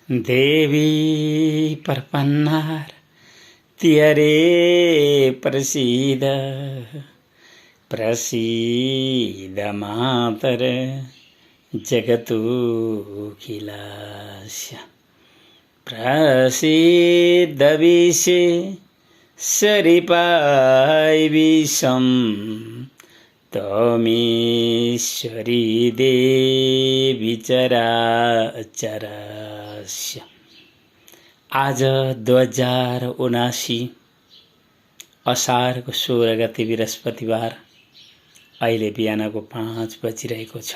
देवी प्रपन्नार तियरे प्रसीद प्रसीद मातर जगतोऽखिलस्य प्रसीद विशे सरिपाय विषम तमेश्वरी देवी चराचरस्य। आज 2079 असारको 16 गते बृहस्पतिबार अहिले बिहानको 5 बजिरहेको छ।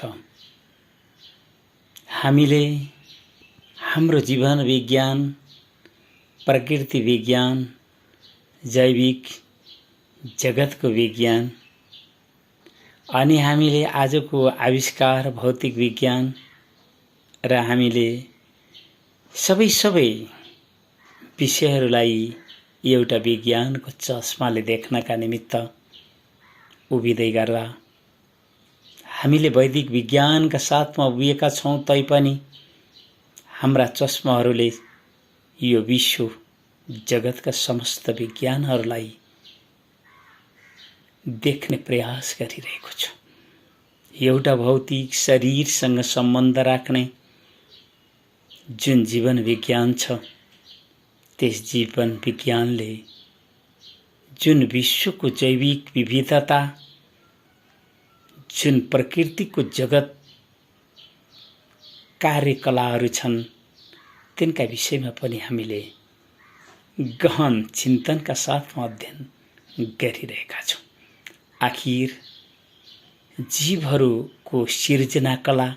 हामीले हाम्रो जीवन विज्ञान, प्रकृति विज्ञान, जैविक जगतको विज्ञान अनि हामीले आजको आविष्कार भौतिक विज्ञान र हामीले सबै विषयहरूलाई एउटा विज्ञानको चस्माले देख्नका निमित्त उभिँदै गर्दा हामीले वैदिक विज्ञानका साथमा उभिएका छौँ तैपनि हाम्रा चस्माहरूले यो विश्व जगतका समस्त विज्ञानहरूलाई देख्ने प्रयास गरिरहेको छ। एउटा भौतिक शरीरसँग सम्बन्ध राख्ने जुन जीवन विज्ञान छ, त्यस जीवन विज्ञानले जुन विश्वको जैविक विविधता, जुन प्रकृतिको जगत कार्यकलाहरू छन्, तिनका विषयमा पनि हामीले गहन चिन्तनका साथमा अध्ययन गरिरहेका छौँ। आखिर जीवहरूको सिर्जना कला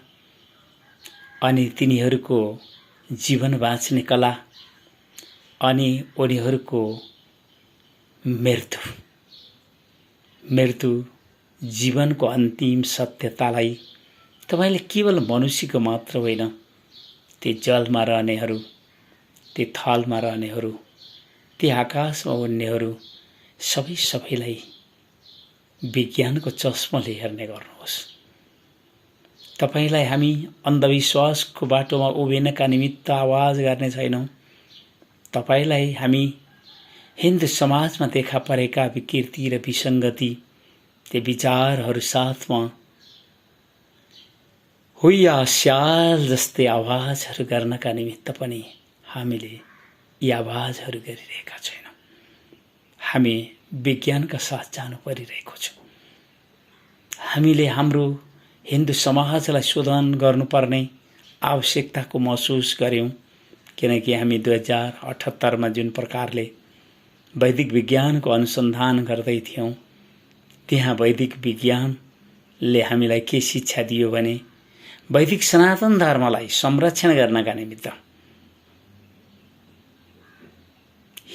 अनि तिनीहरूको जीवन बाँच्ने कला अनि उनीहरूको मृत्यु जीवनको अन्तिम सत्यतालाई तपाईले केवल मनुष्यको मात्र होइन, ती जलमा रहनेहरू, ती थलमा रहनेहरू, ती आकाशमा उड्नेहरू सबैलाई विज्ञानको चस्माले हेर्ने गर्नुहोस्। तपाईलाई हामी अन्धविश्वासको बाटोमा उभिनका निमित्त आवाज गर्ने छैनौँ। तपाईलाई हामी हिन्दू समाजमा देखा परेका विकृति र विसङ्गति, ती विचारहरू साथमा हुइया स्याल जस्तै आवाजहरू गर्नका निमित्त पनि हामीले यी आवाजहरू गरिरहेका छैनौँ। हामी विज्ञानका साथ जानु परिरहेको छ। हामीले हाम्रो हिन्दू समाजलाई शोधन गर्नुपर्ने आवश्यकताको महसुस गर्यौं, किनकि हामी 2078 जुन प्रकारले वैदिक विज्ञानको अनुसन्धान गर्दै थियौं, त्यहाँ वैदिक विज्ञानले हामीलाई के शिक्षा दियो भने वैदिक सनातन धर्मलाई संरक्षण गर्नका निमित्त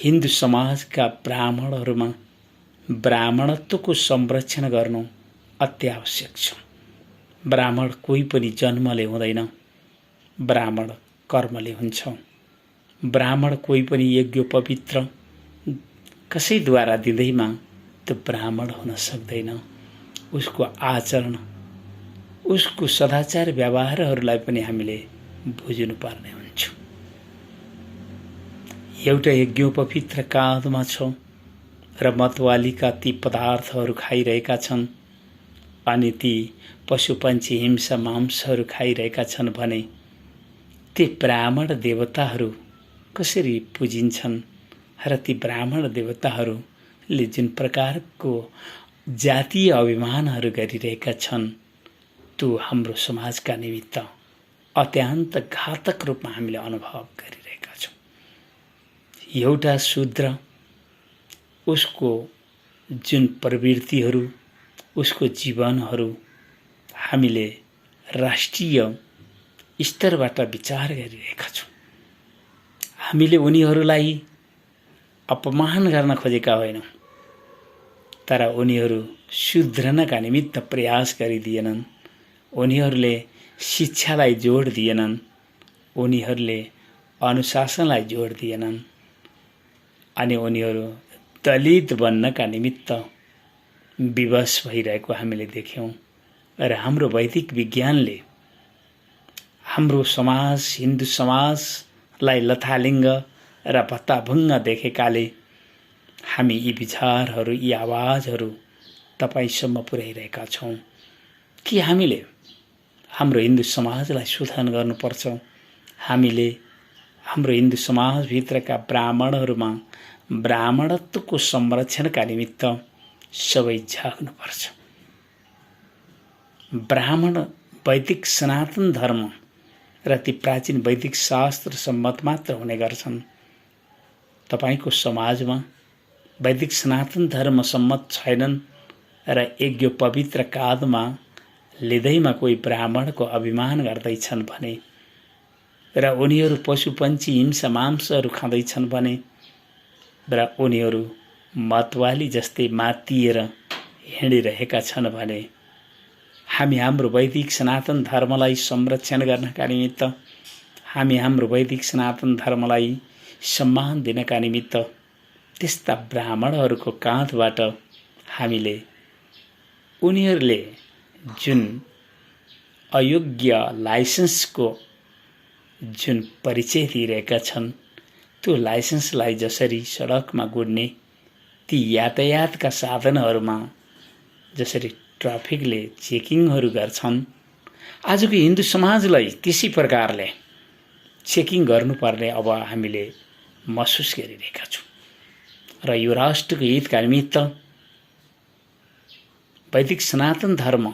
हिन्दू समाजका ब्राह्मणहरूमा ब्राह्मणत्वको संरक्षण गर्नु अत्यावश्यक छ। ब्राह्मण कोही पनि जन्मले हुँदैन, ब्राह्मण कर्मले हुन्छ। ब्राह्मण कोही पनि यज्ञ पवित्र कसैद्वारा दिँदैमा त्यो ब्राह्मण हुन सक्दैन। उसको आचरण, उसको सदाचार व्यवहारहरूलाई पनि हामीले बुझ्नुपर्ने हुन्छ। एउटा यज्ञोपवित्र काँधमा छौँ र मतवालीका ती पदार्थहरू खाइरहेका छन् अनि ती पशुपन्छी हिंसा मांसहरू खाइरहेका छन् भने ती ब्राह्मण देवताहरू कसरी पुजिन्छन् र ती ब्राह्मण देवताहरूले जुन प्रकारको जातीय अभिमानहरू गरिरहेका छन्, त्यो हाम्रो समाजका निमित्त अत्यन्त घातक रूपमा हामीले अनुभव गरिरहेका छौँ। एउटा शूद्र, उसको जुन प्रवृत्तिहरू, उसको जीवनहरू हामीले राष्ट्रिय स्तरबाट विचार गरिरहेका छौँ। हामीले उनीहरूलाई अपमान गर्न खोजेका होइनौँ, तर उनीहरू सुध्रनका निमित्त प्रयास गरिदिएनन्। उनीहरूले शिक्षालाई जोड दिएनन्, उनीहरूले अनुशासनलाई जोड दिएनन् अनि उनीहरू दलित बन्नका निमित्त विवश भइरहेको हामीले देख्यौँ। र हाम्रो वैदिक विज्ञानले हाम्रो समाज, हिन्दू समाज लाई लथालिङ्ग र भत्ताभुङ्ग देखेकाले हामी यी विचारहरू यी आवाजहरू तपाईसम्म पुर्याइरहेका छौँ कि हामीले हाम्रो हिन्दू समाजलाई शोधन गर्नुपर्छ। हामीले हाम्रो हिन्दू समाजभित्रका ब्राह्मणहरूमा ब्राह्मणत्वको संरक्षणका निमित्त सबै जाग्नुपर्छ। ब्राह्मण वैदिक सनातन धर्म र ती प्राचीन वैदिक शास्त्र सम्मत मात्र हुने गर्छन्। तपाईको समाजमा वैदिक सनातन धर्म सम्मत छैनन् र एक यो पवित्र काँधमा लिँदैमा कोही ब्राह्मणको अभिमान गर्दैछन् भने र उनीहरू पशुपन्छी हिंसा मांसहरू खाँदैछन् भने र उनीहरू मतवाली जस्तै मातिएर हिँडिरहेका छन् भने हामी हाम्रो वैदिक सनातन धर्मलाई संरक्षण गर्नका निमित्त हामी हाम्रो वैदिक सनातन धर्मलाई सम्मान दिनका निमित्त त्यस्ता ब्राह्मणहरूको काँधबाट हामीले उनीहरूले जुन अयोग्य लाइसेन्सको जुन परिचय दिइरहेका छन् त्यो लाइसेन्सलाई जसरी सडकमा गुड्ने ती यातायातका साधनहरूमा जसरी ट्राफिकले चेकिङहरू गर्छन् आजको हिन्दू समाजलाई त्यसै प्रकारले चेकिङ गर्नुपर्ने अब हामीले महसुस गरिरहेका छौँ र यो राष्ट्रको हितका निमित्त वैदिक सनातन धर्म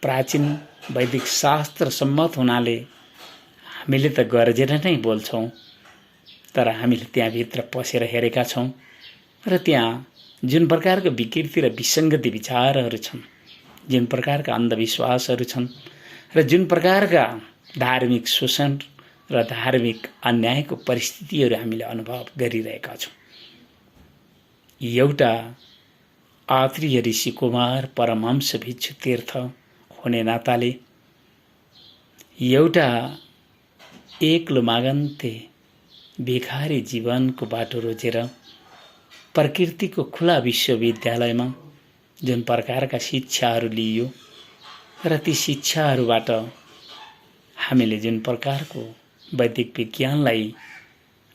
प्राचीन वैदिक शास्त्र सम्मत हुनाले हामीले त गर्जेर नै बोल्छौँ तर हामीले त्यहाँभित्र पसेर हेरेका छौँ र त्यहाँ जुन प्रकारको विकृति र विसङ्गति विचारहरू छन् जुन प्रकारका अन्धविश्वासहरू छन् र जुन प्रकारका धार्मिक शोषण र धार्मिक अन्यायको परिस्थितिहरू हामीले अनुभव गरिरहेका छौँ। एउटा आत्रीय ऋषि कुमार परमहंस भिक्षु तीर्थ हुने नाताले एउटा एक्लो मागन्ते भिखारी जीवनको बाटो रोजेर प्रकृतिको खुला विश्वविद्यालयमा जुन प्रकारका शिक्षाहरू लिइयो र ती शिक्षाहरूबाट हामीले जुन प्रकारको वैदिक विज्ञानलाई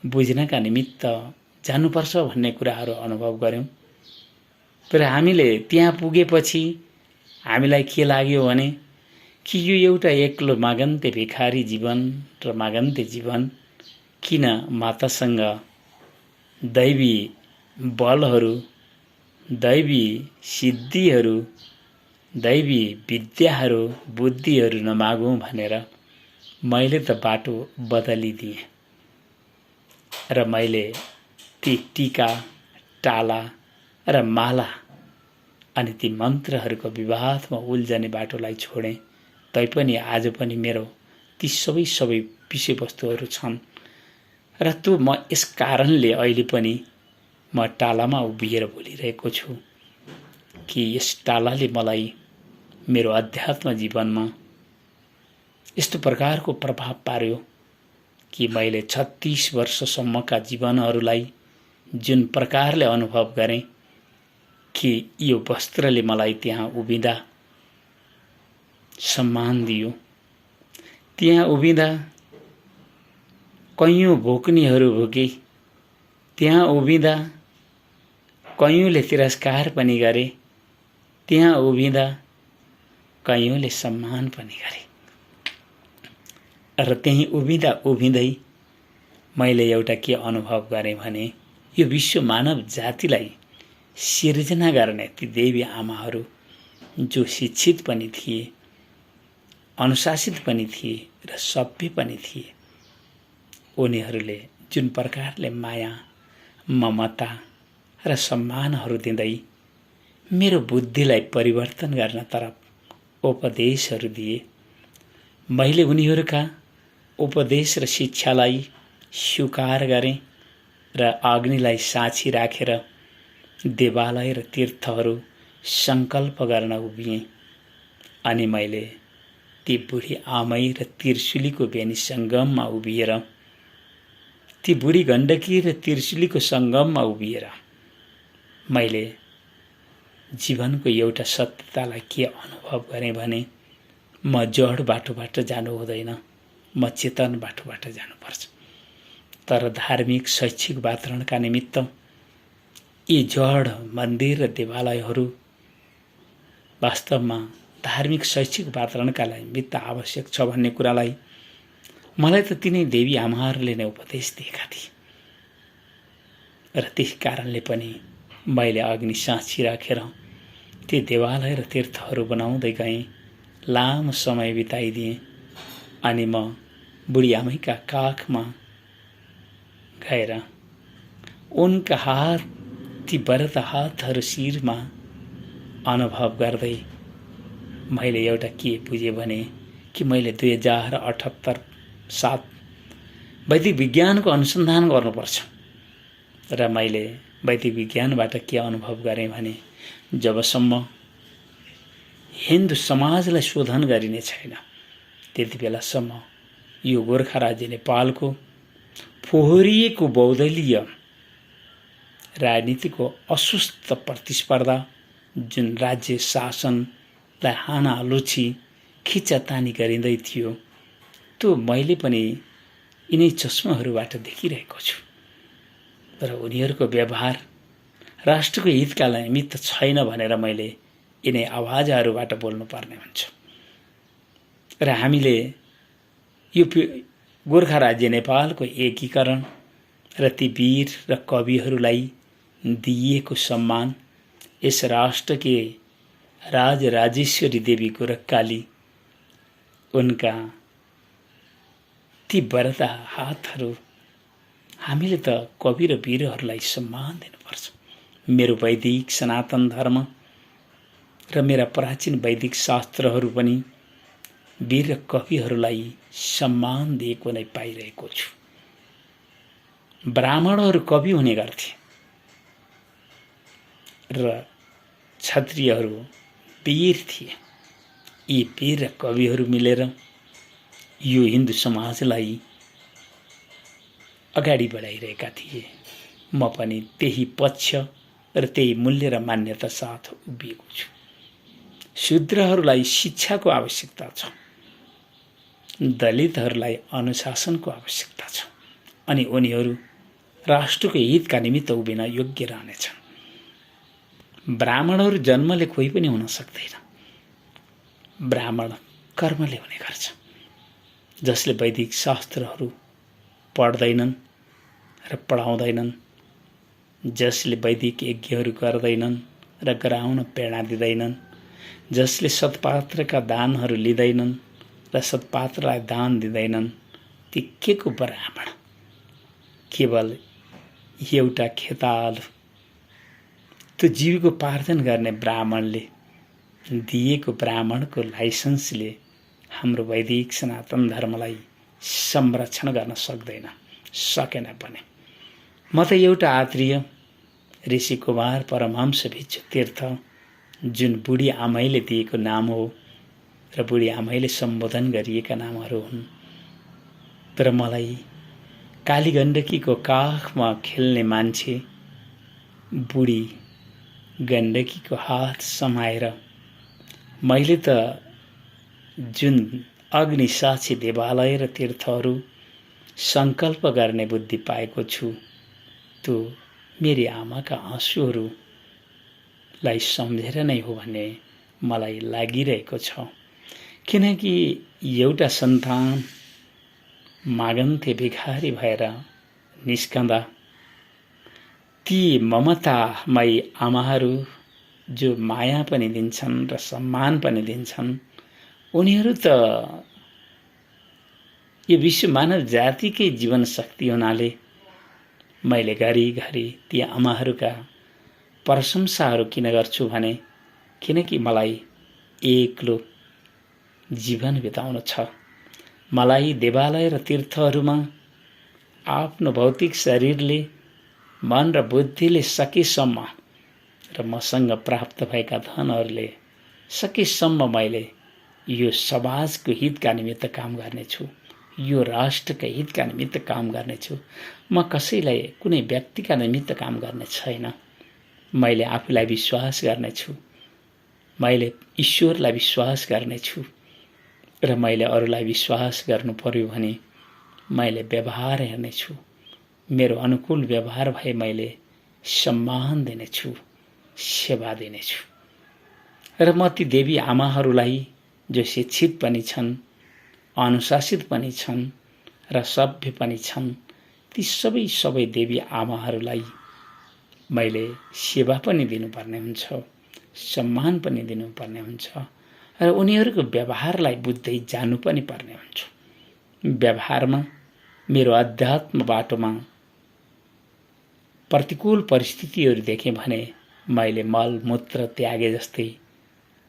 बुझ्नका निमित्त जानुपर्छ भन्ने कुराहरू अनुभव गर्यौँ तर हामीले त्यहाँ पुगेपछि हामीलाई के लाग्यो भने कि यो एउटा एक्लो मागन्ते भिखारी जीवन र मागन्ते जीवन किन मातासँग दैवी बलहरू दैवी सिद्धिहरू दैवी विद्याहरू बुद्धिहरू नमागौँ भनेर मैले त बाटो बदलिदिएँ र मैले ती टीका टाला र माला अनि ती मन्त्रहरूको विवादमा उल्झने बाटोलाई छोडेँ। तैपनि आज पनि मेरो ती सबै विषयवस्तुहरू छन् र त्यो म यस कारणले अहिले पनि म टालामा उभिएर बोलिरहेको छु कि यस टालाले मलाई मेरो अध्यात्म जीवनमा यस्तो प्रकारको प्रभाव पार्यो कि मैले 36 वर्षसम्मका जीवनहरूलाई जुन प्रकारले अनुभव गरेँ कि यो वस्त्रले मलाई त्यहाँ उभिँदा सम्मान दियो, त्यहाँ उभिँदा कैयौँ भोक्नीहरू भोगे, त्यहाँ उभिँदा कैयौँले तिरस्कार पनि गरे, त्यहाँ उभिँदा कैयौँले सम्मान पनि गरे र त्यही उभिँदै मैले एउटा के अनुभव गरेँ भने यो विश्व मानव जातिलाई सिर्जना गर्ने ती देवी आमाहरू जो शिक्षित पनि थिए, अनुशासित पनि थिए र सभ्य पनि थिए, उनीहरूले जुन प्रकारले माया ममता र सम्मानहरू दिँदै मेरो बुद्धिलाई परिवर्तन गर्न तरफ उपदेशहरू दिए, मैले उनीहरूका उपदेश र शिक्षालाई स्वीकार गरेँ र अग्निलाई साक्षी राखेर देवालय र तीर्थहरू सङ्कल्प गर्न उभिएँ। अनि मैले ती बुढी आमै र त्रिशुलीको बेनी सङ्गममा उभिएर ती बुढी गण्डकी र त्रिशुलीको सङ्गममा उभिएर मैले जीवनको एउटा सत्यतालाई के अनुभव गरेँ भने म जड बाटोबाट जानु हुँदैन, म चेतन बाटोबाट जानुपर्छ। तर धार्मिक शैक्षिक वातावरणका निमित्त यी जड मन्दिर र देवालयहरू वास्तवमा धार्मिक शैक्षिक वातावरणका निमित्त आवश्यक छ भन्ने कुरालाई मलाई त तिनै देवी आमाहरूले नै उपदेश दिएका थिए र त्यही कारणले पनि मैले अग्नि साँची राखेर ती देवालय र तीर्थहरू बनाउँदै गएँ, लामो समय बिताइदिएँ। अनि म बुढी आमैका काखमा गएर उनका हात, ती व्रत हातहरू शिरमा अनुभव गर्दै मैले एउटा के बुझेँ भने कि मैले 2078 साल वैदिक विज्ञानको अनुसन्धान गर्नुपर्छ। र मैले वैदिक विज्ञानबाट के अनुभव गरेँ भने जबसम्म हिन्दू समाजलाई शोधन गरिने छैन त्यति बेलासम्म यो गोर्खा राज्य नेपालको फोहोरिएको बहुदलीय राजनीतिको असुस्थ प्रतिस्पर्धा जुन राज्य शासनलाई हानालुछी खिचातानी गरिँदै थियो त्यो मैले पनि यिनै चस्माहरूबाट देखिरहेको छु। तर उनीहरूको व्यवहार राष्ट्रको हितका निमित्त छैन भनेर मैले यिनै आवाजहरूबाट बोल्नुपर्ने हुन्छ। र हामीले यो गोर्खा राज्य नेपालको एकीकरण र ती वीर र कविहरूलाई दिइएको सम्मान, यस राष्ट्रकी राजराजेश्वरी देवी गोरखकाली उनका ती व्रत हातहरू, हामीले त कवि र वीरहरूलाई सम्मान दिनुपर्छ। मेरो वैदिक सनातन धर्म र मेरा प्राचीन वैदिक शास्त्रहरू पनि वीर र कविहरूलाई सम्मान दिएको नै पाइरहेको छु। ब्राह्मणहरू कवि हुने गर्थे र क्षत्रियहरू वीर थिए। यी वीर र कविहरू मिलेर यो हिन्दू समाजलाई अगाडि बढाइरहेका थिए। म पनि त्यही पक्ष र त्यही मूल्य र मान्यता साथ उभिएको छु। शूद्रहरूलाई शिक्षाको आवश्यकता छ, दलितहरूलाई अनुशासनको आवश्यकता छ अनि उनीहरू राष्ट्रको हितका निमित्त उभिन योग्य रहनेछन्। ब्राह्मणहरू जन्मले कोही पनि हुन सक्दैन। ब्राह्मण कर्मले हुने गर्छ। जसले वैदिक शास्त्रहरू पढ्दैनन् र पढाउँदैनन्, जसले वैदिक यज्ञहरू गर्दैनन् र गराउन प्रेरणा दिँदैनन्, जसले सत्पात्रका दानहरू लिँदैनन् र सत्पात्रलाई दान दिँदैनन्, ती के को ब्राह्मण? केवल एउटा खेताल त्यो जीविकोपार्जन गर्ने ब्राह्मणले दिएको ब्राह्मणको लाइसेन्सले हाम्रो वैदिक सनातन धर्मलाई संरक्षण गर्न सकेन पनि। म त एउटा आत्रीय ऋषि कुमार परमहंस भिक्षु तीर्थ, जुन बुढी आमैले दिएको नाम हो र बुढी आमैले सम्बोधन गरिएका नामहरू हुन्। तर मलाई काली गण्डकीको काखमा खेल्ने मान्छे बुढी गण्डकीको हात समाएर मैले त जुन अग्नि साक्षी देवालय र तीर्थहरू संकल्प गर्ने बुद्धि पाएको छु, त्यो मेरी आमाका आँसुहरूलाई सम्झेर नै हो भन्ने मलाई लागिरहेको छ। किनकि एउटा सन्तान मागन्थे भिखारी भएर निस्कँदा ती ममतामयी आमाहरू जो माया पनि दिन्छन् र सम्मान पनि दिन्छन्, उनीहरू त यो विश्व मानव जातिकै जीवन शक्ति हुनाले मैले घरिघरि ती आमाहरूका प्रशंसाहरू किन गर्छु भने किनकि मलाई एक्लो जीवन बिताउनु छ। मलाई देवालय र तीर्थहरूमा आफ्नो भौतिक शरीरले, मन र बुद्धिले सकेसम्म र मसँग प्राप्त भएका धनहरूले सकेसम्म मैले यो समाजको हितका निमित्त काम गर्नेछु, यो राष्ट्रका हितका निमित्त काम गर्नेछु। म कसैलाई कुनै व्यक्तिका निमित्त काम गर्ने छैन। मैले आफूलाई विश्वास गर्नेछु, मैले ईश्वरलाई विश्वास गर्नेछु र मैले अरूलाई विश्वास गर्नु पर्यो भने मैले व्यवहार हेर्नेछु, मेरो अनुकूल व्यवहार भए मैले सम्मान दिनेछु, सेवा दिनेछु। र म ती देवी आमाहरूलाई जो शिक्षित पनि छन्, अनुशासित पनि छन् र सभ्य पनि छन्, ती सबै देवी आमाहरूलाई मैले सेवा पनि दिनुपर्ने हुन्छ, सम्मान पनि दिनुपर्ने हुन्छ र उनीहरूको व्यवहारलाई बुझ्दै जानु पनि पर्ने हुन्छ। व्यवहारमा मेरो अध्यात्म बाटोमा प्रतिकूल परिस्थितिहरू देखेँ भने मैले मलमूत्र त्यागे जस्तै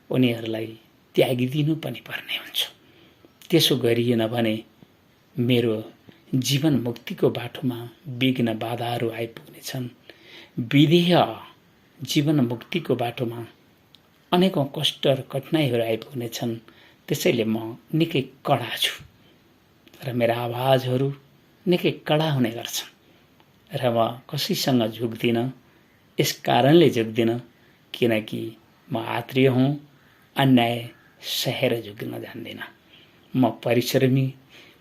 उनीहरूलाई त्यागिदिनु पनि पर्ने हुन्छ। त्यसो गरिएन भने मेरो जीवन मुक्तिको बाटोमा विघ्न बाधाहरू आइपुग्नेछन्। विधेय जीवन मुक्तिको बाटोमा अनेकौं कष्ट र कठिनाइहरू आइपुग्नेछन्। त्यसैले म निकै कडा छु र मेरा आवाजहरू निकै कडा हुने गर्छन् र म कसैसँग झुक्दिनँ। यस कारणले झुक्दिनँ किनकि म आत्रीय हुँ, अन्याय सहेर झुक्न जान्दिनँ। म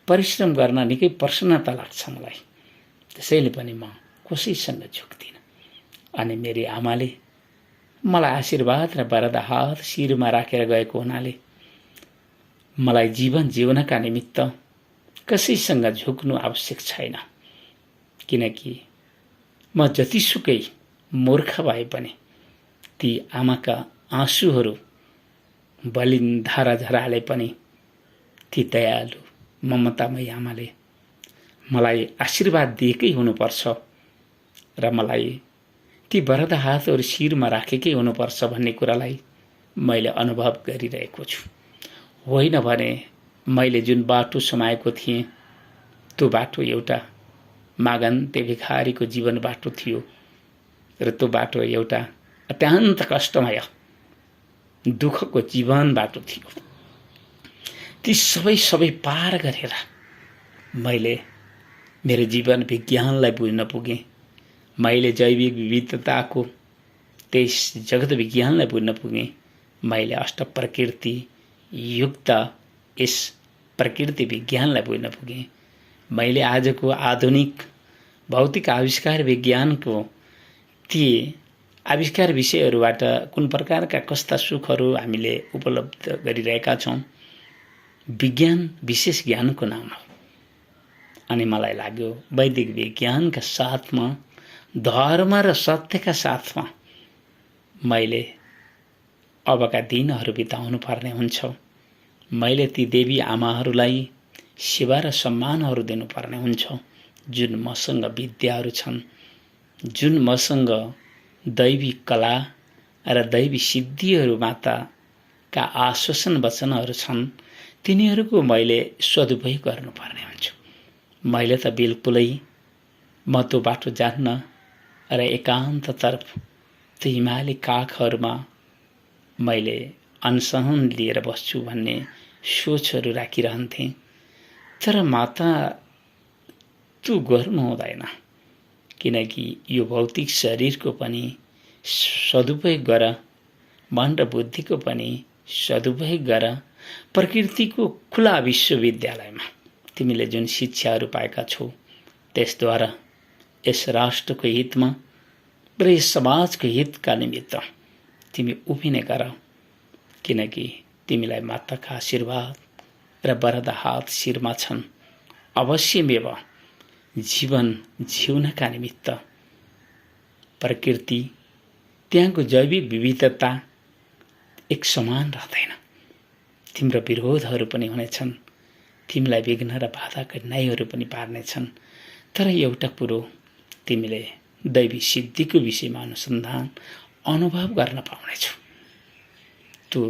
परिश्रम गर्न निकै प्रसन्नता लाग्छ मलाई, त्यसैले पनि म कसैसँग झुक्दिनँ। अनि मेरी आमाले मलाई आशीर्वाद र वरदा हात शिरमा राखेर गएको हुनाले मलाई जीवन जिउनका निमित्त कसैसँग झुक्नु आवश्यक छैन। किनकि म जतिसुकै मूर्ख भए पनि ती आमाका आँसुहरू बलिन धारा झराले पनि ती दयालु ममतामय आमाले मलाई आशीर्वाद दिएकै हुनुपर्छ र मलाई ती वरदा हातहरू शिरमा राखेकै हुनुपर्छ भन्ने कुरालाई मैले अनुभव गरिरहेको छु। होइन भने मैले जुन बाटो समाएको थिएँ त्यो बाटो एउटा मागन्ते भिखारीको जीवन बाटो थियो र त्यो बाटो एउटा अत्यन्त कष्टमय दुःखको जीवन बाटो थियो। ती सबै पार गरेर मैले मेरो जीवन विज्ञानलाई बुझ्न पुगेँ। मैले जैविक विविधताको त्यस जगत विज्ञानलाई बुझ्न पुगेँ। मैले अष्ट प्रकृति युक्त यस प्रकृति विज्ञानलाई बुझ्न पुगेँ। मैले आजको आधुनिक भौतिक आविष्कार विज्ञानको ती आविष्कार विषयहरूबाट कुन प्रकारका कस्ता सुखहरू हामीले उपलब्ध गरिरहेका छौँ, विज्ञान विशेष ज्ञानको नाम हो। अनि मलाई लाग्यो वैदिक विज्ञानका साथमा धर्म र सत्यका साथमा मैले अबका दिनहरू बिताउनु पर्ने हुन्छ। मैले ती देवी आमाहरूलाई सेवा र सम्मानहरू दिनुपर्ने हुन्छ जुन मसँग विद्याहरू छन्, जुन मसँग दैवी कला र दैवी सिद्धिहरू माताका आश्वासन वचनहरू छन्, तिनीहरूको मैले सदुपयोग गर्नुपर्ने हुन्छ। मैले त बिल्कुलै म त्यो बाटो जान्न र एकान्ततर्फ त्यो हिमाली काखहरूमा मैले अनसन लिएर बस्छु भन्ने सोचहरू राखिरहन्थेँ। तर माता त्यो गर्नु हुँदैन, किनकि यो भौतिक शरीरको पनि सदुपयोग गर, मन र बुद्धिको पनि सदुपयोग गर। प्रकृतिको खुला विश्वविद्यालयमा तिमीले जुन शिक्षाहरू पाएका छौ त्यसद्वारा यस राष्ट्रको हितमा र यस समाजको हितका निमित्त तिमी उभिने गर, किनकि तिमीलाई माताका आशीर्वाद र वरदा हात शिरमा छन्। अवश्यमेव जीवन जिउनका निमित्त प्रकृति त्यहाँको जैविक विविधता एक समान रहँदैन। तिम्रो विरोधहरू पनि हुनेछन्, तिमीलाई विघ्न र बाधा कठिनाइहरू पनि पार्नेछन्। तर एउटा कुरो तिमीले दैवी सिद्धिको विषयमा अनुसन्धान अनुभव गर्न पाउनेछौ। त्यो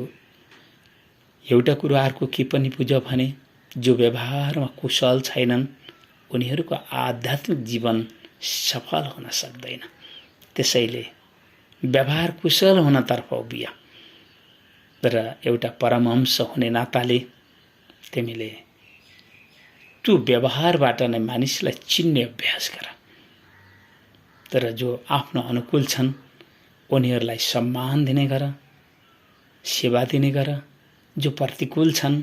एउटा कुरो अर्को के पनि बुझ भने जो व्यवहारमा कुशल छैनन् उनीहरूको आध्यात्मिक जीवन सफल हुन सक्दैन। त्यसैले व्यवहार कुशल हुनतर्फ उभिय र एउटा परमहंस हुने नाताले तिमीले त्यो व्यवहारबाट नै मानिसलाई चिन्ने अभ्यास गर। तर जो आफ्नो अनुकूल छन् उनीहरूलाई सम्मान दिने गर, सेवा दिने गर। जो प्रतिकूल छन्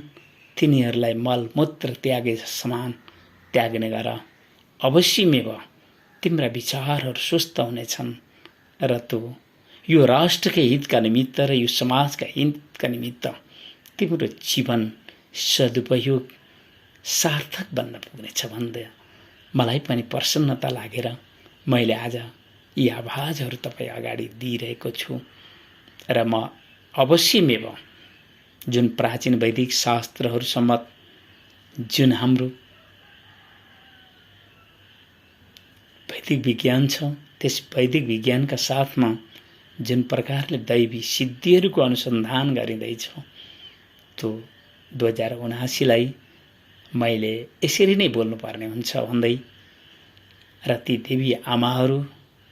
तिनीहरूलाई मलमूत्र त्यागे समान त्याग्ने गर। अवश्यमेव तिम्रा विचारहरू स्वस्थ हुनेछन् र तँ यो राष्ट्रकै हितका निमित्त र यो समाजका हितका निमित्त तिम्रो जीवन सदुपयोग सार्थक बन्न पुग्नेछ भन्दै मलाई पनि प्रसन्नता लागेर मैले आज यी आवाजहरू तपाईँ अगाडि दिइरहेको छु र म अवश्यमेव जुन प्राचीन वैदिक शास्त्रहरू सम्मत जुन हाम्रो वैदिक विज्ञान छ त्यस वैदिक विज्ञानका साथमा जुन प्रकारले दैवी सिद्धिहरूको अनुसन्धान गरिँदैछ त्यो 2079लाई मैले यसरी नै बोल्नुपर्ने हुन्छ भन्दै र ती देवी आमाहरू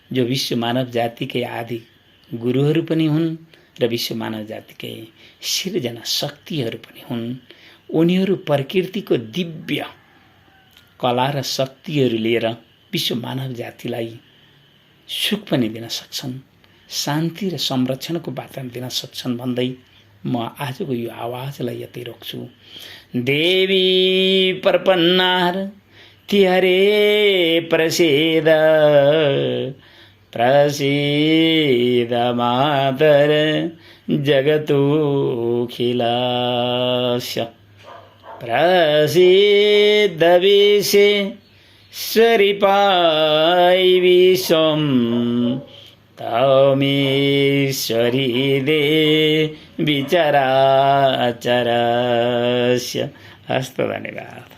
जो विश्व मानव जातिकै आदि गुरुहरू पनि हुन् र विश्व मानव जातिकै सिर्जना शक्तिहरू पनि हुन् उनीहरू प्रकृतिको दिव्य कला र शक्तिहरू लिएर विश्व मानव जातिलाई सुख पनि दिन सक्छन् शान्ति र संरक्षणको वातावरण दिन सक्छन् भन्दै म आजको यो आवाजलाई यतै रोक्छु। देवी प्रपन्नार तिहरे प्रसीद प्रसीद मातर जगतोखिलास्य प्रसीद विश्वेश्वरी पाई विश्वम तमेश्वरी देवी चराचरस्य। हस्त धन्यवाद।